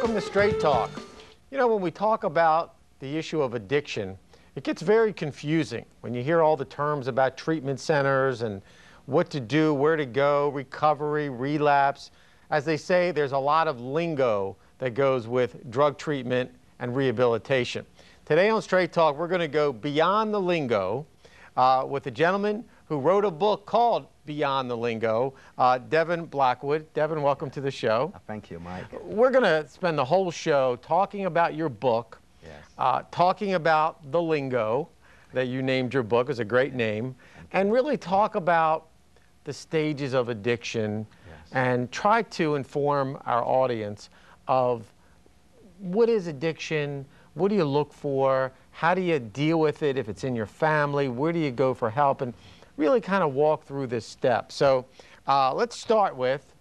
Welcome to Straight Talk. You know, when we talk about the issue of addiction, it gets very confusing when you hear all the terms about treatment centers and what to do, where to go, recovery, relapse. As they say, there's a lot of lingo that goes with drug treatment and rehabilitation. Today on Straight Talk, we're going to go beyond the lingo with a gentleman who wrote a book called Beyond the Lingo, Devon Blackwood. Devon, welcome to the show. Thank you, Mike. We're going to spend the whole show talking about your book, talking about the lingo that you named your book. It's a great name. And really talk about the stages of addiction and try to inform our audience of what is addiction, what do you look for, how do you deal with it if it's in your family, where do you go for help, and really kind of walk through this step. So let's start with,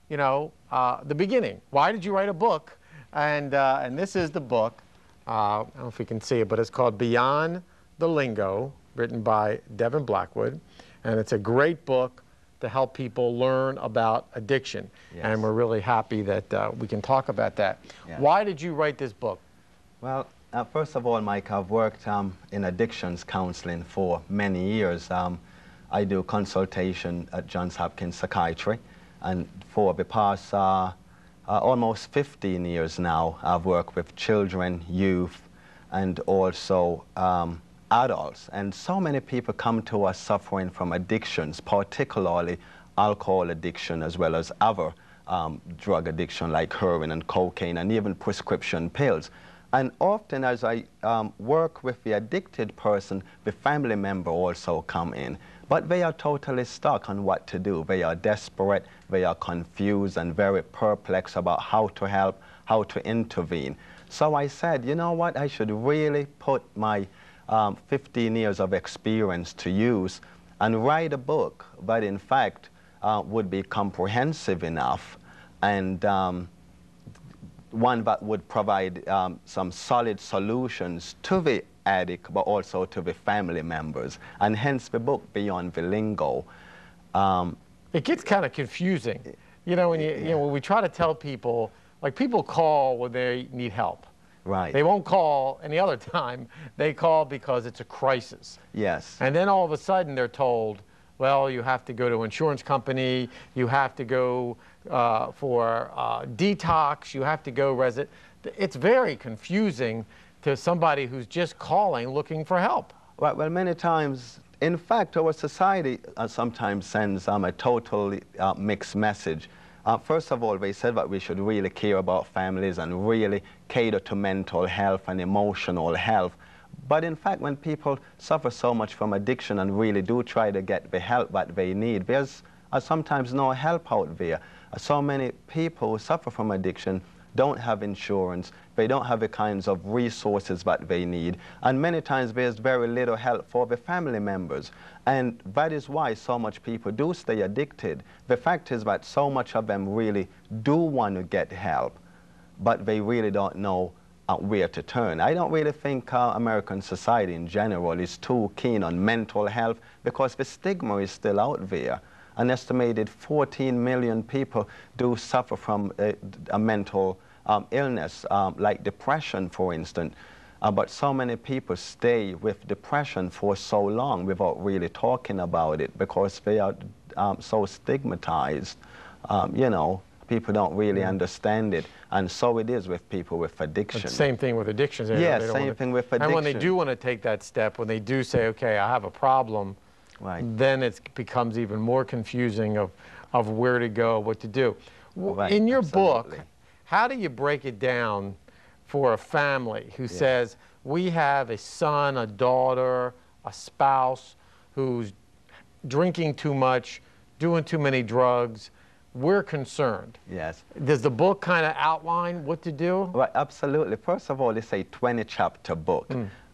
the beginning. Why did you write a book? And this is the book. I don't know if you can see it, but it's called Beyond the Lingo, written by Devon Blackwood. And it's a great book to help people learn about addiction. Yes. And we're really happy that we can talk about that. Yes. Why did you write this book? Well, first of all, Mike, I've worked in addictions counseling for many years. I do consultation at Johns Hopkins Psychiatry, and for the past almost 15 years now, I've worked with children, youth, and also adults. And so many people come to us suffering from addictions, particularly alcohol addiction, as well as other drug addiction like heroin and cocaine, and even prescription pills. And often as I work with the addicted person, the family member also come in. But they are totally stuck on what to do. They are desperate, they are confused and very perplexed about how to help, how to intervene. So I said, you know what, I should really put my 15 years of experience to use and write a book that in fact would be comprehensive enough and one that would provide some solid solutions to the addict, but also to the family members, and hence the book Beyond the Lingo. It gets kind of confusing, when we try to tell people, like people call when they need help. Right. They won't call any other time. They call because it's a crisis. Yes. And then all of a sudden they're told, well, you have to go to an insurance company, you have to go for detox, you have to go resident. It's very confusing to somebody who's just calling looking for help. Well, many times, in fact, our society sometimes sends a totally mixed message. First of all, they said that we should really care about families and really cater to mental health and emotional health. But in fact, when people suffer so much from addiction and really do try to get the help that they need, there's sometimes no help out there. So many people who suffer from addiction don't have insurance, they don't have the kinds of resources that they need, and many times there's very little help for the family members. And that is why so much people do stay addicted. The fact is that so much of them really do want to get help, but they really don't know where to turn. I don't really think American society in general is too keen on mental health because the stigma is still out there. An estimated 14 million people do suffer from a mental illness, like depression, for instance. But so many people stay with depression for so long without really talking about it because they are so stigmatized. People don't really understand it. And so it is with people with addiction. It's the same thing with addictions. Yes, same thing with addiction. And when they do want to take that step, when they do say, okay, I have a problem, then it becomes even more confusing of where to go, what to do. Right, in your absolutely. book, how do you break it down for a family who says, we have a son, a daughter, a spouse who's drinking too much, doing too many drugs, we're concerned. Yes. Does the book kind of outline what to do? Right, absolutely. First of all, it's a 20-chapter book.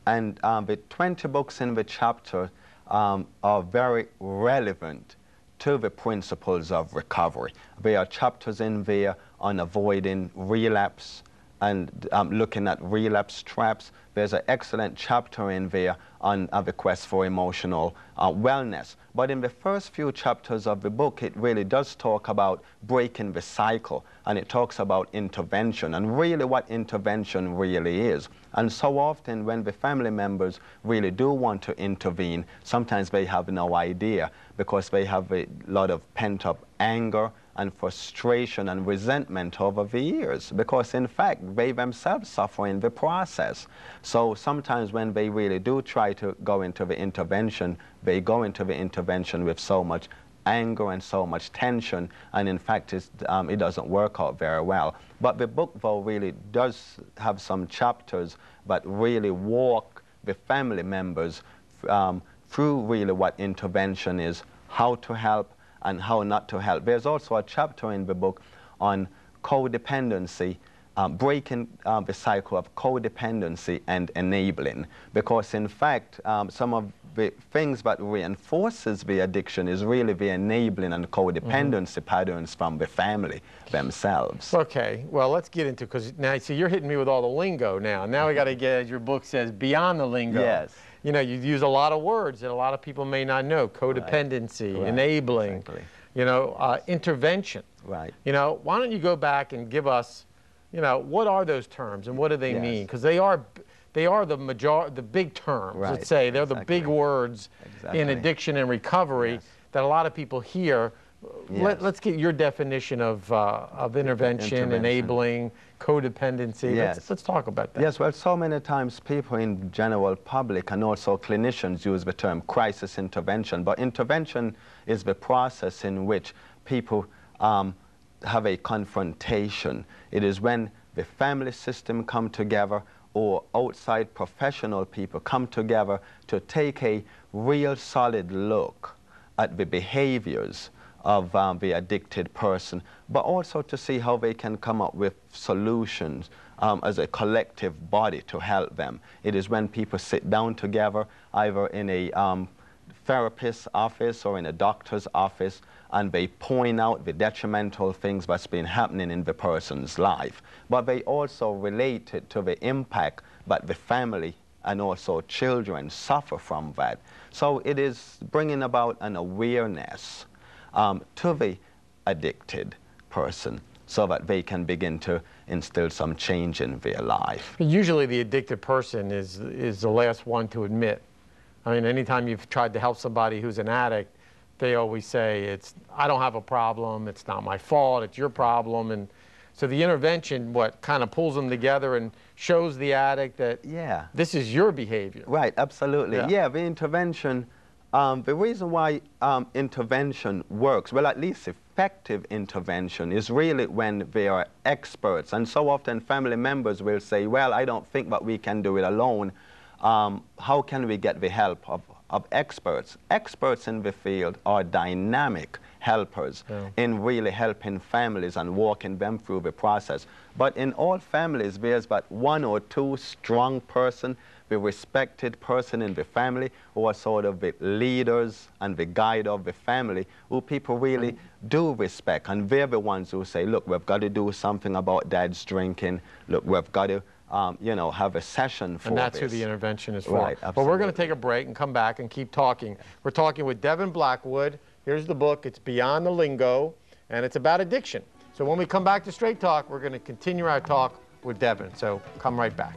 And the 20 books in the chapter are very relevant to the principles of recovery. There are chapters in there on avoiding relapse and looking at relapse traps. there's an excellent chapter in there on the quest for emotional wellness. But in the first few chapters of the book, it really does talk about breaking the cycle, and it talks about intervention and really what intervention really is. And so often when the family members really do want to intervene, sometimes they have no idea because they have a lot of pent-up anger and frustration and resentment over the years, because in fact they themselves suffer in the process. So sometimes when they really do try to go into the intervention, they go into the intervention with so much anger and so much tension, and in fact it doesn't work out very well. But the book, though, really does have some chapters that really walk the family members through really what intervention is, how to help and how not to help. There's also a chapter in the book on codependency, breaking the cycle of codependency and enabling, because in fact some of the things that reinforces the addiction is really the enabling and codependency patterns from the family themselves. Okay, well, let's get into, because now, see, you're hitting me with all the lingo now. Now we got to get, as your book says, beyond the lingo. Yes. You know, you use a lot of words that a lot of people may not know. Codependency, right. enabling, Exactly. You know, intervention. Right. You know, why don't you go back and give us, you know, what are those terms and what do they mean? Because they are the big terms, right. let's say. They're exactly. the big words exactly. in addiction and recovery yes. that a lot of people hear. Yes. Let's get your definition of intervention, enabling, codependency. Yes. Let's talk about that. Yes, well, so many times people in general public and also clinicians use the term crisis intervention, but intervention is the process in which people have a confrontation. It is when the family system come together or outside professional people come together to take a real solid look at the behaviors of the addicted person, but also to see how they can come up with solutions as a collective body to help them. It is when people sit down together, either in a therapist's office or in a doctor's office, and they point out the detrimental things that's been happening in the person's life. But they also relate it to the impact that the family and also children suffer from that. So it is bringing about an awareness to the addicted person so that they can begin to instill some change in their life. Usually the addicted person is the last one to admit. I mean, anytime you've tried to help somebody who's an addict, they always say, I don't have a problem, it's not my fault, it's your problem. And so the intervention, kind of pulls them together and shows the addict that this is your behavior. Right, absolutely. Yeah, the intervention, the reason why intervention works, well, at least effective intervention, is really when they are experts. And so often family members will say, well, I don't think that we can do it alone. How can we get the help of experts? Experts in the field are dynamic helpers in really helping families and walking them through the process. But in all families, there's but one or two strong person, the respected person in the family, who are sort of the leaders and the guide of the family, who people really do respect. And they're the ones who say, look, we've got to do something about dad's drinking. Look, we've got to you know, have a session for And that's this. who the intervention is for. Right, But we're going to take a break and come back and keep talking. We're talking with Devon Blackwood. Here's the book. It's Beyond the Lingo, and it's about addiction. So when we come back to Straight Talk, we're going to continue our talk with Devon. So come right back.